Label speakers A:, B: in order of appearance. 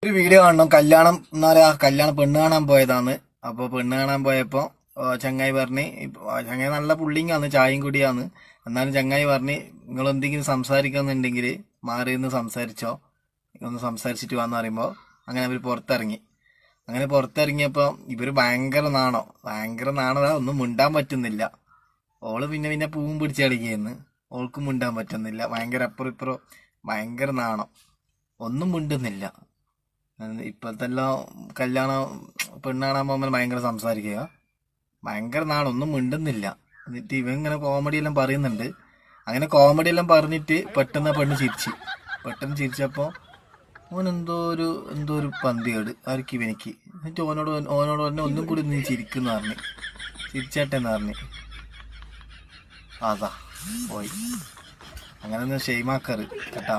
A: ഒരു വീഡിയോ കാണണം. കല്യാണം എന്നാലും ആ കല്യാണം പെണ്ണ് കാണാൻ പോയതാണ്. അപ്പോൾ പെണ്ണ് കാണാൻ പോയപ്പോൾ ചങ്ങായി പറഞ്ഞ്, ചങ്ങായി നല്ല പുള്ളിങ്ങാന്ന്, ചായയും കൂടിയാന്ന്. എന്നാലും ചങ്ങായി പറഞ്ഞ്, നിങ്ങൾ എന്തെങ്കിലും സംസാരിക്കുന്നുണ്ടെങ്കിൽ മാറി നിന്ന് സംസാരിച്ചോ, ഒന്ന് സംസാരിച്ചിട്ട് വന്ന് പറയുമ്പോൾ അങ്ങനെ അവർ പുറത്തിറങ്ങി. അങ്ങനെ പുറത്തിറങ്ങിയപ്പോൾ ഇവര് ഭയങ്കര നാണതാ, ഒന്നും മിണ്ടാൻ പറ്റുന്നില്ല. ഓള് പിന്നെ പിന്നെ പൂവും പിടിച്ച് കളിക്കുകയെന്ന്, ഓൾക്കും മിണ്ടാൻ പറ്റുന്നില്ല. ഭയങ്കര അപ്പുറം ഇപ്പുറം ഭയങ്കര നാണം, ഒന്നും മിണ്ടുന്നില്ല. ഇപ്പോഴത്തെല്ലാം കല്യാണം പെണ്ണ് കാണാൻ പോകുമ്പോൾ ഭയങ്കര സംസാരിക്കുക, ഭയങ്കര നാണം, ഒന്നും മിണ്ടുന്നില്ല. എന്നിട്ട് ഇവൻ ഇങ്ങനെ കോമഡി എല്ലാം പറയുന്നുണ്ട്. അങ്ങനെ കോമഡി എല്ലാം പറഞ്ഞിട്ട് പെട്ടെന്ന് പെട്ടെന്ന് ചിരിച്ചപ്പോൾ ഓൻ എന്തോ ഒരു പന്തികേട് ആർക്ക് ഇവനിക്ക്. എന്നിട്ട് ഓനോട് തന്നെ ഒന്നും കൂടി നീ ചിരിക്കുന്ന പറഞ്ഞ്, ചിരിച്ചാട്ടെന്ന് പറഞ്ഞ് അതാ പോയി. അങ്ങനെ ഒന്ന് ഷെയ്മാക്കറ് കേട്ടാ.